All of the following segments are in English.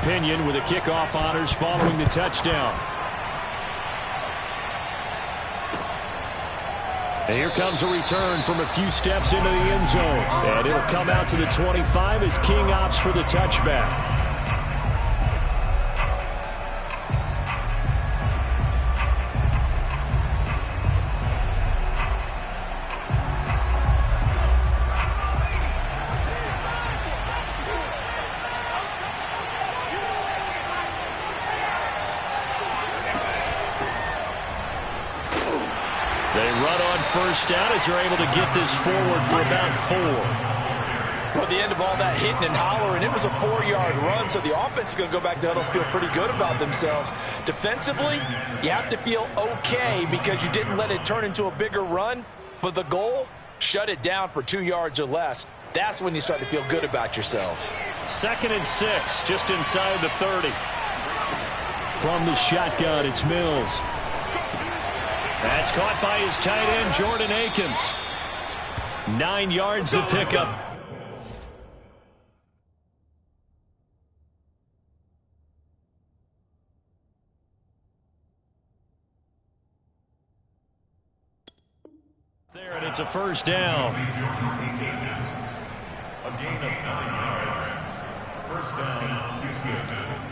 opinion with the kickoff honors following the touchdown. And here comes a return from a few steps into the end zone. And it'll come out to the 25 as King opts for the touchback. They run on first down as they're able to get this forward for about 4. Well, at the end of all that hitting and hollering, it was a 4-yard run, so the offense is going to go back there and feel pretty good about themselves. Defensively, you have to feel okay because you didn't let it turn into a bigger run, but the goal, shut it down for 2 yards or less. That's when you start to feel good about yourselves. 2nd and 6, just inside the 30. From the shotgun, it's Mills. That's caught by his tight end, Jordan Akins. 9 yards to pick up. There, and it's a first down. A gain of 9 yards. First down, Houston.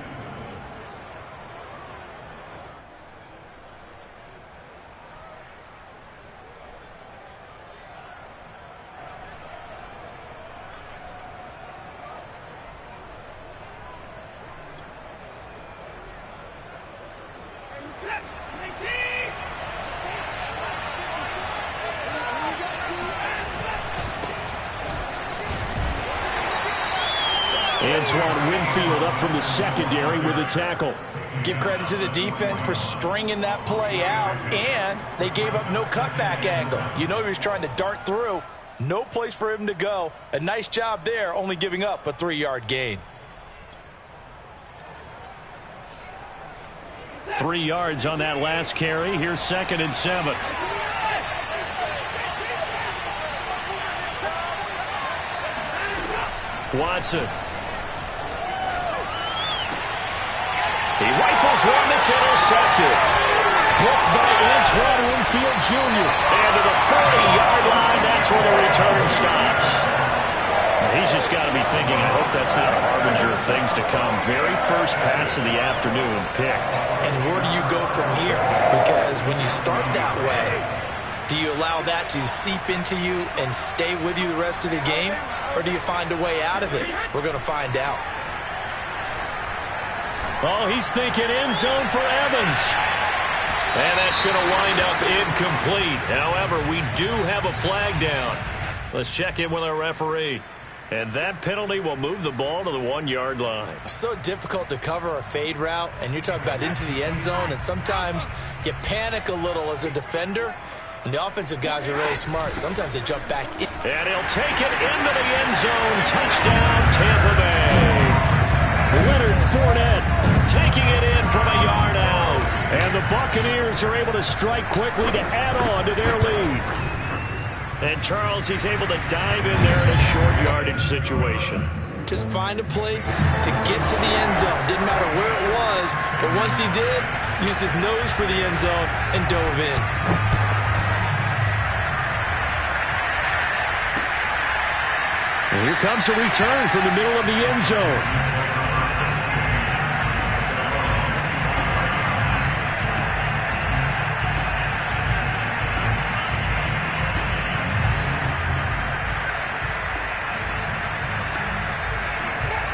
Antoine Winfield up from the secondary with a tackle. Give credit to the defense for stringing that play out, and they gave up no cutback angle. You know he was trying to dart through. No place for him to go. A nice job there, only giving up a 3-yard gain. 3 yards on that last carry. Here's 2nd and 7. Watson. He rifles one that's intercepted. Blocked by Antoine Winfield Jr. And to the 40-yard line, that's where the return stops. He's just got to be thinking, I hope that's not a harbinger of things to come. Very first pass of the afternoon picked. And where do you go from here? Because when you start that way, do you allow that to seep into you and stay with you the rest of the game? Or do you find a way out of it? We're going to find out. Oh, he's thinking end zone for Evans. And that's going to wind up incomplete. However, we do have a flag down. Let's check in with our referee. And that penalty will move the ball to the 1-yard line. So difficult to cover a fade route, and you're talking about into the end zone, and sometimes you panic a little as a defender, and the offensive guys are really smart. Sometimes they jump back in. And he'll take it into the end zone. Touchdown, Tampa Bay. Leonard Fournette taking it in from a yard out. And the Buccaneers are able to strike quickly to add on to their lead. And Charles, he's able to dive in there in a short yardage situation. Just find a place to get to the end zone. Didn't matter where it was, but once he did, used his nose for the end zone and dove in. And here comes a return from the middle of the end zone.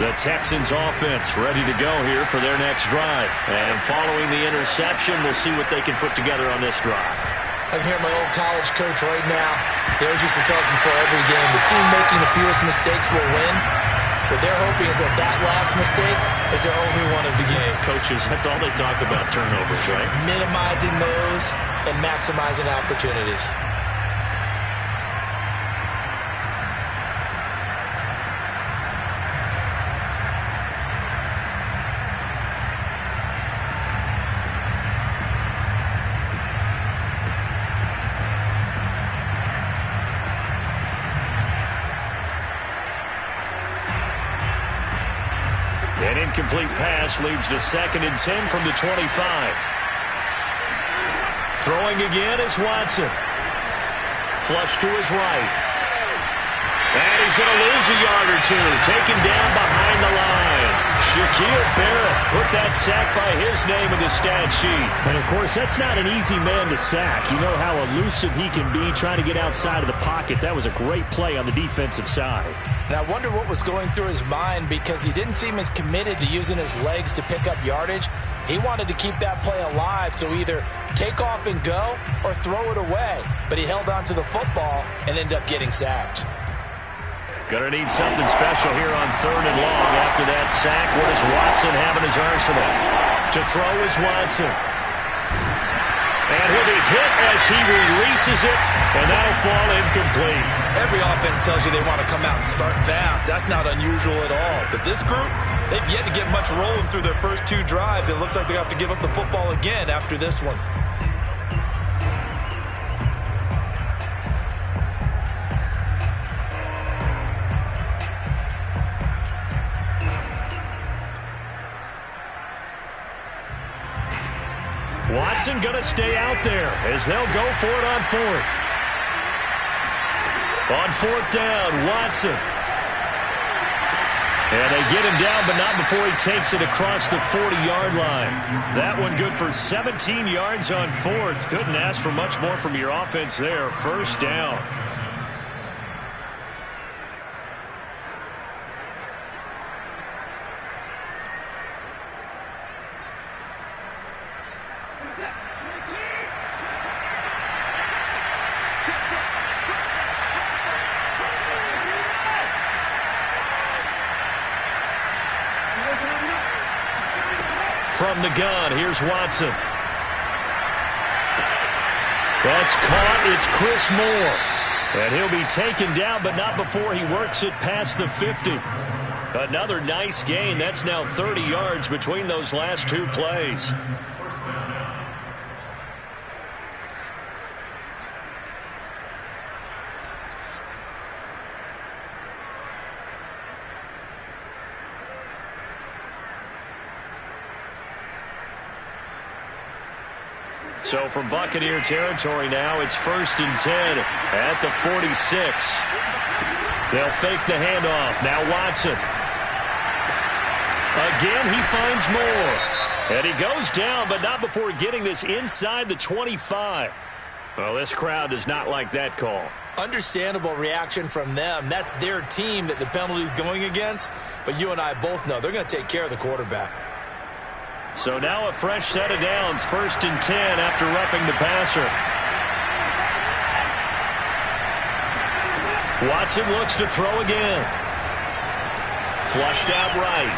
The Texans offense ready to go here for their next drive. And following the interception, we'll see what they can put together on this drive. I can hear my old college coach right now. He always used to tell us before every game, the team making the fewest mistakes will win. What they're hoping is that that last mistake is their only one of the game. Coaches, that's all they talk about, turnovers, right? Minimizing those and maximizing opportunities. And in incomplete pass leads to 2nd and 10 from the 25. Throwing again is Watson. Flush to his right. And he's going to lose a yard or two. Taken down behind the line. Shaquille Barrett put that sack by his name in the stat sheet. And, of course, that's not an easy man to sack. You know how elusive he can be trying to get outside of the pocket. That was a great play on the defensive side. And I wonder what was going through his mind, because he didn't seem as committed to using his legs to pick up yardage. He wanted to keep that play alive, so either take off and go or throw it away. But he held on to the football and ended up getting sacked. Going to need something special here on 3rd and long. After that sack, what does Watson have in his arsenal? To throw is Watson. And he'll be hit as he releases it, and that'll fall incomplete. Every offense tells you they want to come out and start fast. That's not unusual at all. But this group, they've yet to get much rolling through their first 2 drives. It looks like they have to give up the football again after this one. Watson going to stay out there as they'll go for it on 4th. On 4th down, Watson. And they get him down, but not before he takes it across the 40-yard line. That one good for 17 yards on 4th. Couldn't ask for much more from your offense there. 1st down. From the gun, here's Watson. That's caught. It's Chris Moore. And he'll be taken down, but not before he works it past the 50. Another nice gain. That's now 30 yards between those last 2 plays. So from Buccaneer territory now, it's 1st and 10 at the 46. They'll fake the handoff. Now Watson. Again, he finds Moore. And he goes down, but not before getting this inside the 25. Well, this crowd does not like that call. Understandable reaction from them. That's their team that the penalty's going against. But you and I both know they're going to take care of the quarterback. So now a fresh set of downs, 1st and 10 after roughing the passer. Watson looks to throw again. Flushed out right.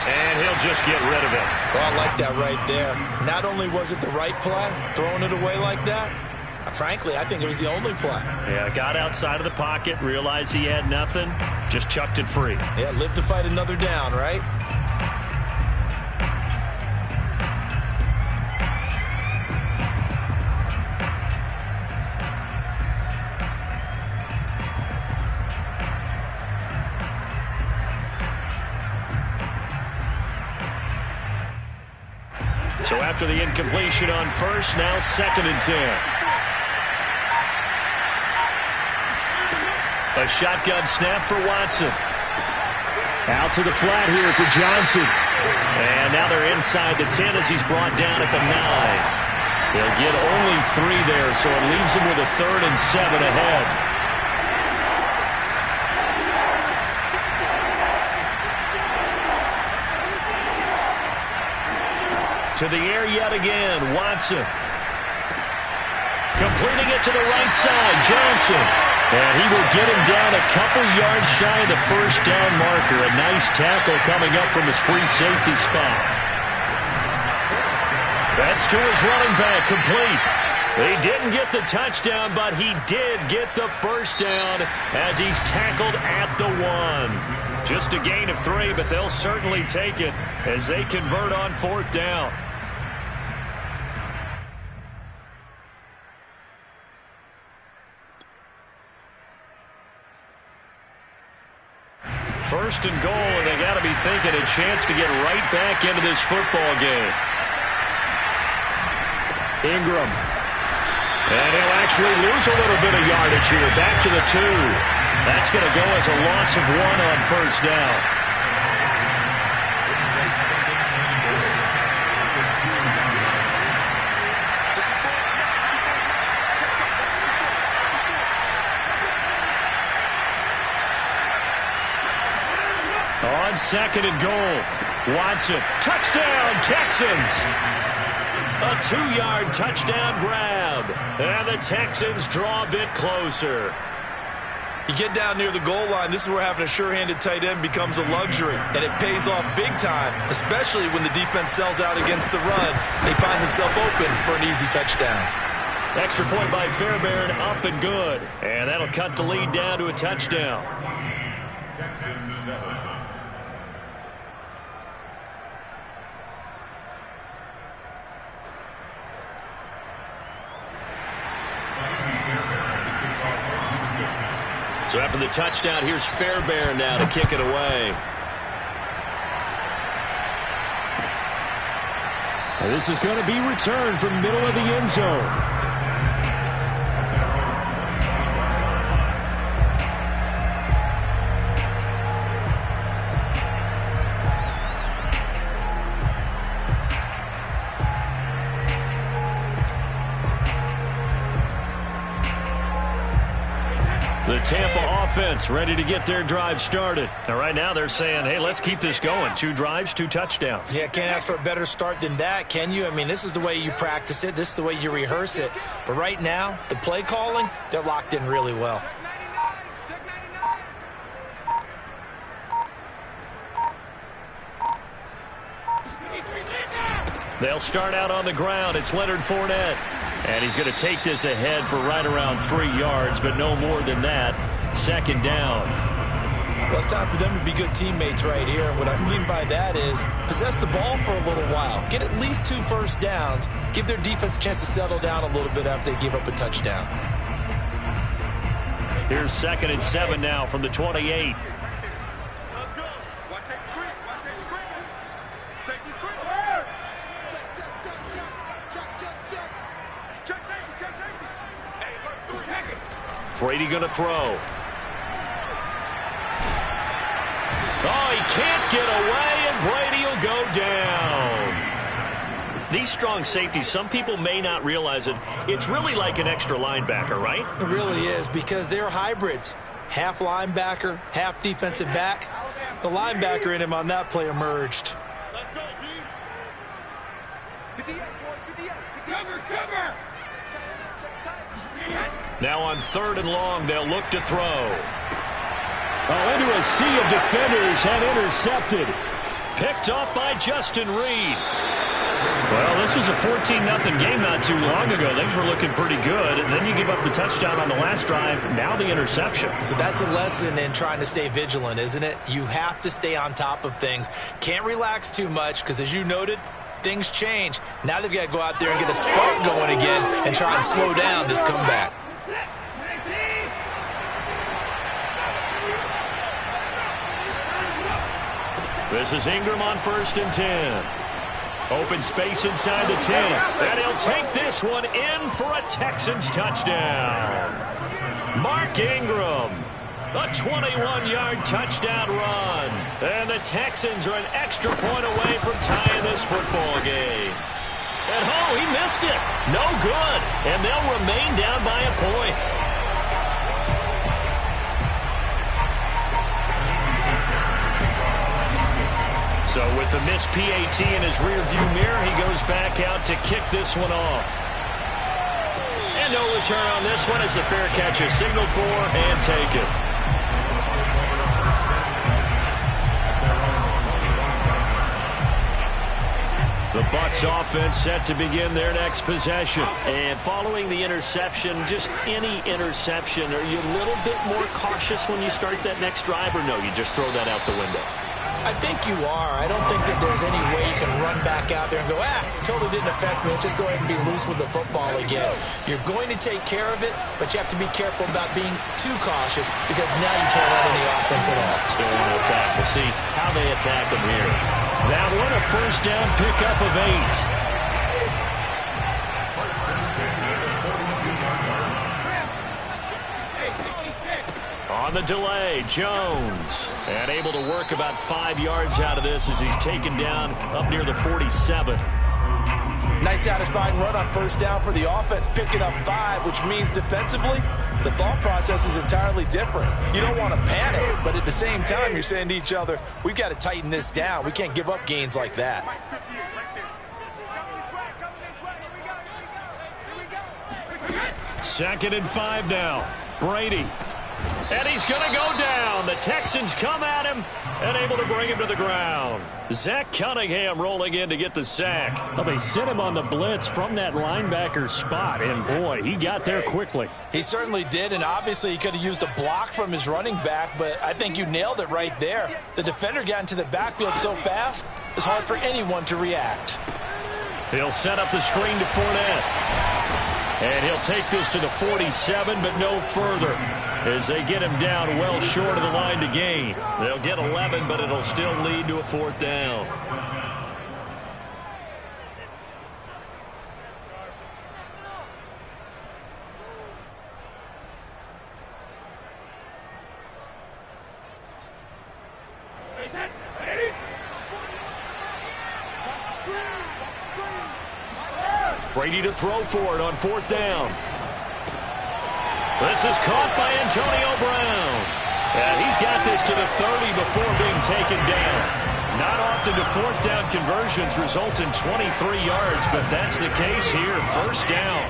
And he'll just get rid of it. Oh, I like that right there. Not only was it the right play, throwing it away like that, frankly, I think it was the only play. Yeah, got outside of the pocket, realized he had nothing, just chucked it free. Yeah, live to fight another down, right? So after the incompletion on 1st, now 2nd and 10. A shotgun snap for Watson. Out to the flat here for Johnson. And now they're inside the 10 as he's brought down at the 9. He'll get only 3 there, so it leaves him with a 3rd and 7 ahead. To the air yet again, Watson. Completing it to the right side, Johnson. And he will get him down a couple yards shy of the 1st down marker. A nice tackle coming up from his free safety spot. That's to his running back, complete. He didn't get the touchdown, but he did get the 1st down as he's tackled at the 1. Just a gain of 3, but they'll certainly take it as they convert on 4th down. First and goal, and they got to be thinking a chance to get right back into this football game. Ingram. And he'll actually lose a little bit of yardage here. Back to the 2. That's going to go as a loss of 1 on first down. On second and goal, Watson. Touchdown, Texans. A 2-yard touchdown grab. And the Texans draw a bit closer. You get down near the goal line, this is where having a sure-handed tight end becomes a luxury. And it pays off big time, especially when the defense sells out against the run. They find themselves open for an easy touchdown. Extra point by Fairbairn, up and good. And that'll cut the lead down to a touchdown. Texans 7. So after the touchdown, here's Fairbairn now to kick it away. And this is going to be returned from middle of the end zone. The Tampa offense ready to get their drive started. And right now they're saying, hey, let's keep this going. 2 drives, 2 touchdowns. Yeah, can't ask for a better start than that, can you? I mean, this is the way you practice it. This is the way you rehearse it. But right now, the play calling, they're locked in really well. They'll start out on the ground. It's Leonard Fournette. And he's going to take this ahead for right around 3 yards, but no more than that. Second down. Well, it's time for them to be good teammates right here. And what I mean by that is possess the ball for a little while. Get at least 2 first downs. Give their defense a chance to settle down a little bit after they give up a touchdown. Here's 2nd and 7 now from the 28. Brady going to throw. Oh, he can't get away, and Brady will go down. These strong safeties, some people may not realize it. It's really like an extra linebacker, right? It really is, because they're hybrids. Half linebacker, half defensive back. The linebacker in him on that play emerged. Let's go, D. Cover. Now on 3rd and long, they'll look to throw. Oh, into a sea of defenders and intercepted. Picked off by Justin Reed. Well, this was a 14-0 game not too long ago. Things were looking pretty good. And then you give up the touchdown on the last drive. Now the interception. So that's a lesson in trying to stay vigilant, isn't it? You have to stay on top of things. Can't relax too much because, as you noted, things change. Now they've got to go out there and get a spark going again and try and slow down this comeback. This is Ingram on 1st and 10. Open space inside the 10. And he'll take this one in for a Texans touchdown. Mark Ingram. A 21-yard touchdown run. And the Texans are an extra point away from tying this football game. And oh, he missed it. No good. And they'll remain down by a point. So with the missed PAT in his rearview mirror, he goes back out to kick this one off. And no return on this one as the fair catch is signaled for and taken. The Bucs offense set to begin their next possession. And following the interception, just any interception, are you a little bit more cautious when you start that next drive, or no, you just throw that out the window? I think you are. I don't think that there's any way you can run back out there and go, totally didn't affect me. Let's just go ahead and be loose with the football again. You're going to take care of it, but you have to be careful about being too cautious because now you can't run any offense at all. Still on the attack. We'll see how they attack them here. That one a first down pickup of 8. On the delay, Jones. And able to work about 5 yards out of this as he's taken down up near the 47. Nice satisfying run on first down for the offense, picking up 5, which means defensively, the thought process is entirely different. You don't want to panic, but at the same time, you're saying to each other, we've got to tighten this down. We can't give up gains like that. Second and 5 now. Brady. And he's going to go down. The Texans come at him and able to bring him to the ground. Zach Cunningham rolling in to get the sack. Well, they sent him on the blitz from that linebacker spot, and boy, he got there quickly. He certainly did, and obviously he could have used a block from his running back, but I think you nailed it right there. The defender got into the backfield so fast, it's hard for anyone to react. He'll set up the screen to Fournette. And he'll take this to the 47, but no further, as they get him down well short of the line to gain. They'll get 11, but it'll still lead to a 4th down. Brady to throw for it on 4th down. This is caught by Antonio Brown. And he's got this to the 30 before being taken down. Not often do 4th down conversions result in 23 yards, but that's the case here. First down.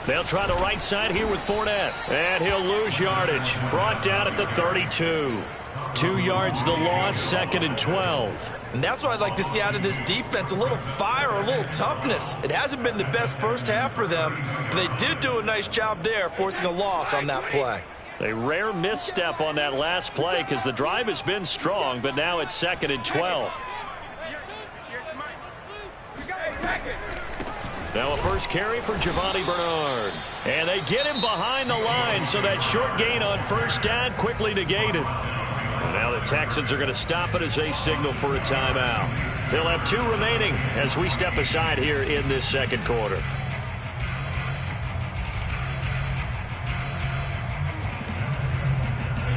They'll try the right side here with Fournette. And he'll lose yardage. Brought down at the 32. 2 yards the loss, 2nd and 12. And that's what I'd like to see out of this defense, a little fire, a little toughness. It hasn't been the best first half for them, but they did do a nice job there, forcing a loss on that play. A rare misstep on that last play because the drive has been strong, but now it's 2nd and 12. Now a first carry for Giovanni Bernard. And they get him behind the line, so that short gain on first down quickly negated. And now the Texans are going to stop it as they signal for a timeout. They'll have 2 remaining as we step aside here in this second quarter.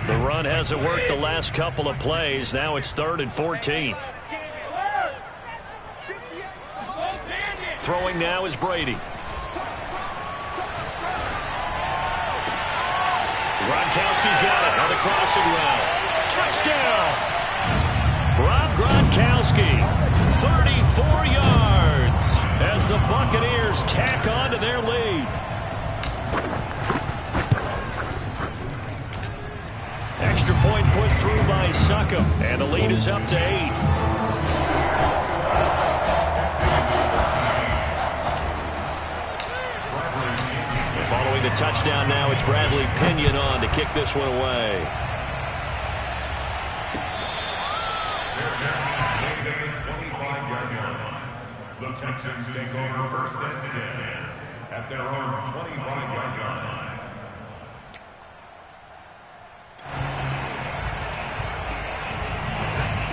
The run hasn't worked the last couple of plays. Now it's 3rd and 14. Throwing now is Brady. Gronkowski's got it on the crossing route. Touchdown! Rob Gronkowski, 34 yards as the Buccaneers tack on to their lead. Extra point put through by Succop, and the lead is up to 8. Following the touchdown now, it's Bradley Pinion on to kick this one away. The Texans take over 1st and 10 at their own 25-yard line.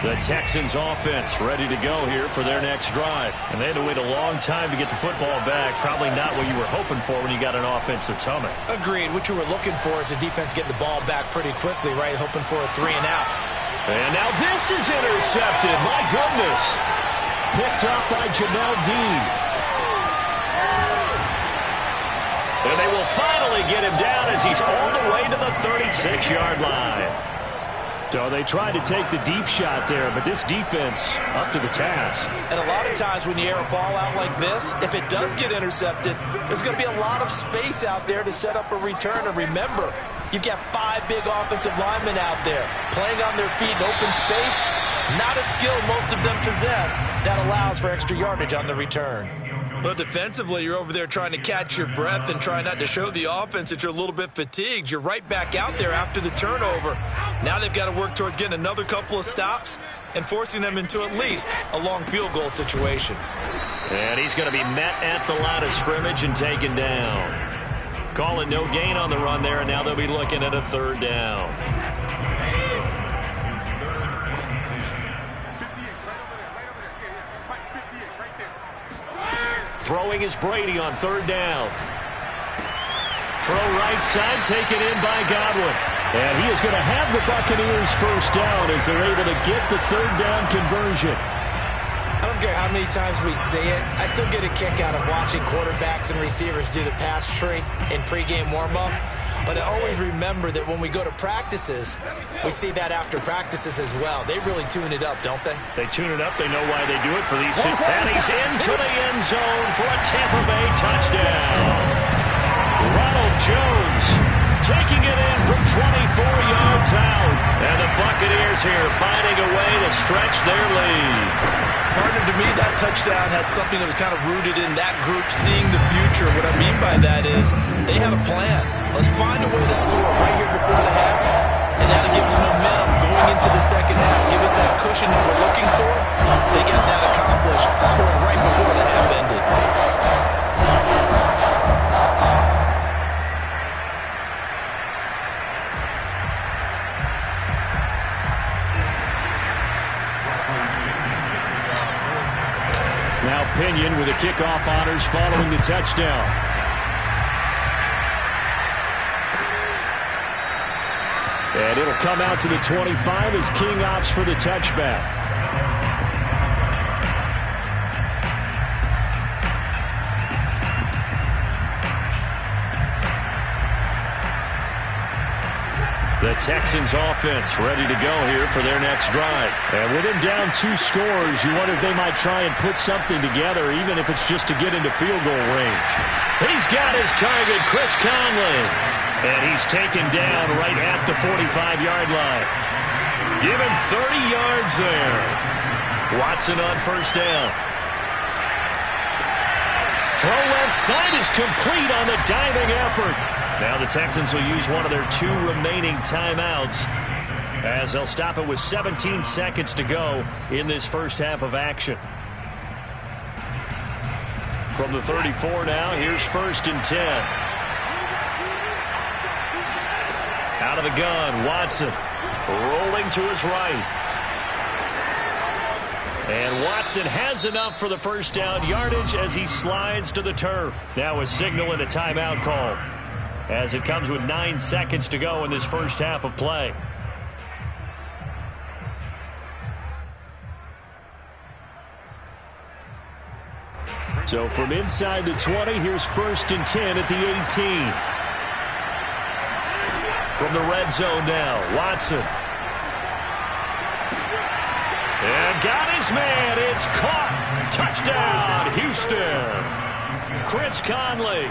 The Texans offense ready to go here for their next drive. And they had to wait a long time to get the football back. Probably not what you were hoping for when you got an offense that's humming. Agreed. What you were looking for is the defense getting the ball back pretty quickly, right? Hoping for a 3 and out. And now this is intercepted. My goodness. Picked up by Jamel Dean. And they will finally get him down as he's all the way to the 36-yard line. So they tried to take the deep shot there, but this defense up to the task. And a lot of times when you air a ball out like this, if it does get intercepted, there's going to be a lot of space out there to set up a return. And remember, you've got 5 big offensive linemen out there playing on their feet in open space. Not a skill most of them possess that allows for extra yardage on the return. Well, defensively, you're over there trying to catch your breath and try not to show the offense that you're a little bit fatigued. You're right back out there after the turnover. Now they've got to work towards getting another couple of stops and forcing them into at least a long field goal situation. And he's going to be met at the line of scrimmage and taken down. Calling no gain on the run there, and now they'll be looking at a third down. Throwing is Brady on third down. Throw right side, taken in by Godwin. And he is going to have the Buccaneers first down as they're able to get the third down conversion. I don't care how many times we see it. I still get a kick out of watching quarterbacks and receivers do the pass tree in pregame warm-up. But I always remember that when we go to practices, we see that after practices as well. They really tune it up, don't they? They tune it up. They know why they do it for these. And he's into the end zone for a Tampa Bay touchdown. Ronald Jones taking it in from 24 yards out. And the Buccaneers here finding a way to stretch their lead. Partner, to me, that touchdown had something that was kind of rooted in that group seeing the future. What I mean by that is they had a plan. Let's find a way to score right here before the half. And now to give us momentum going into the second half, give us that cushion that we're looking for. They got that accomplished, scoring right before the half ended. Now Pinion with the kickoff honors following the touchdown. And it'll come out to the 25 as King opts for the touchback. The Texans offense ready to go here for their next drive. And with him down 2 scores, you wonder if they might try and put something together, even if it's just to get into field goal range. He's got his target, Chris Conley. And he's taken down right at the 45-yard line. Give him 30 yards there. Watson on first down. Throw left side is complete on the diving effort. Now the Texans will use one of their 2 remaining timeouts as they'll stop it with 17 seconds to go in this first half of action. From the 34 now, here's 1st and 10. Out of the gun, Watson rolling to his right. And Watson has enough for the first down yardage as he slides to the turf. Now a signal and a timeout call, as it comes with 9 seconds to go in this first half of play. So from inside the 20, here's 1st and 10 at the 18. From the red zone now, Watson. And got his man. It's caught. Touchdown, Houston. Chris Conley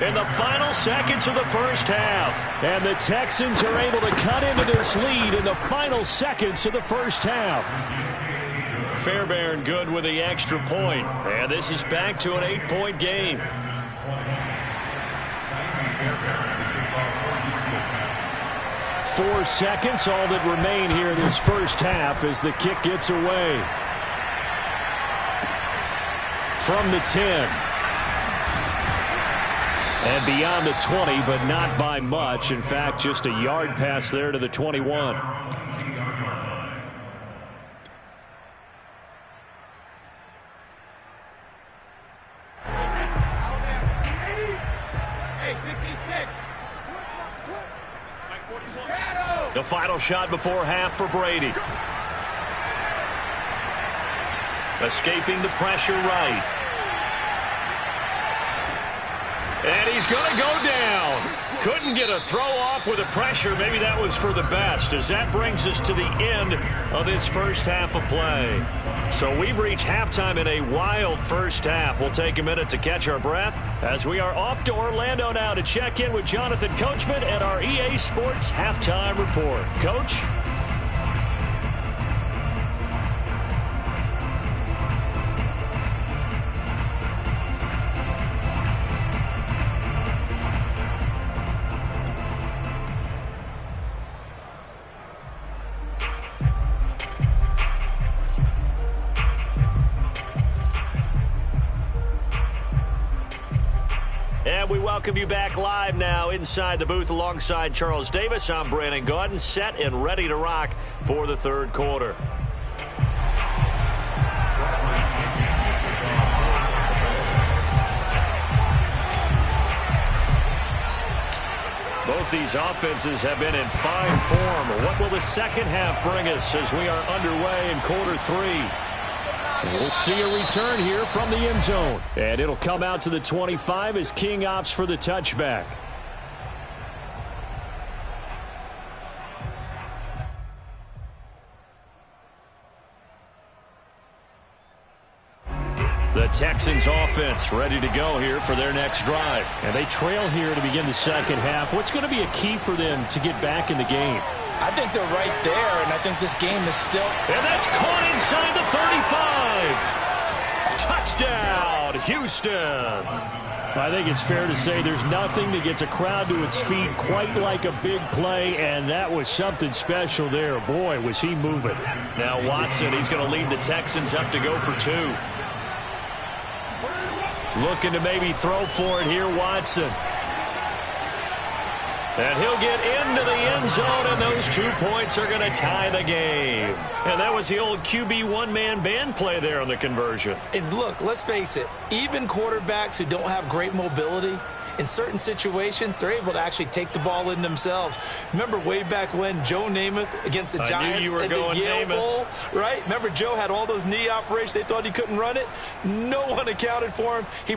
in the final seconds of the first half. And the Texans are able to cut into this lead in the final seconds of the first half. Fairbairn good with the extra point. And this is back to an 8-point game. 4 seconds, all that remain here in this first half as the kick gets away. From the 10. And beyond the 20, but not by much. In fact, just a yard pass there to the 21. The final shot before half for Brady. Escaping the pressure right. And he's going to go down. Couldn't get a throw off with the pressure. Maybe that was for the best, as that brings us to the end of this first half of play. So we've reached halftime in a wild first half. We'll take a minute to catch our breath as we are off to Orlando now to check in with Jonathan Coachman and our EA Sports Halftime Report. Coach? And we welcome you back live now inside the booth alongside Charles Davis. I'm Brandon Gaudin, set and ready to rock for the third quarter. Both these offenses have been in fine form. What will the second half bring us as we are underway in quarter three? We'll see a return here from the end zone. And it'll come out to the 25 as King opts for the touchback. The Texans offense ready to go here for their next drive. And they trail here to begin the second half. What's going to be a key for them to get back in the game? I think they're right there, and I think this game is still... And that's caught inside the 35. Touchdown, Houston. I think it's fair to say there's nothing that gets a crowd to its feet quite like a big play, and that was something special there. Boy, was he moving. Now Watson, he's going to lead the Texans up to go for two. Looking to maybe throw for it here, Watson. And he'll get into the end zone, and those 2 points are going to tie the game. And that was the old QB one-man band play there on the conversion. And look, let's face it, even quarterbacks who don't have great mobility, in certain situations, they're able to actually take the ball in themselves. Remember way back when Joe Namath against the Giants in the Yale Bowl, right? Remember Joe had all those knee operations. They thought he couldn't run it. No one accounted for him. He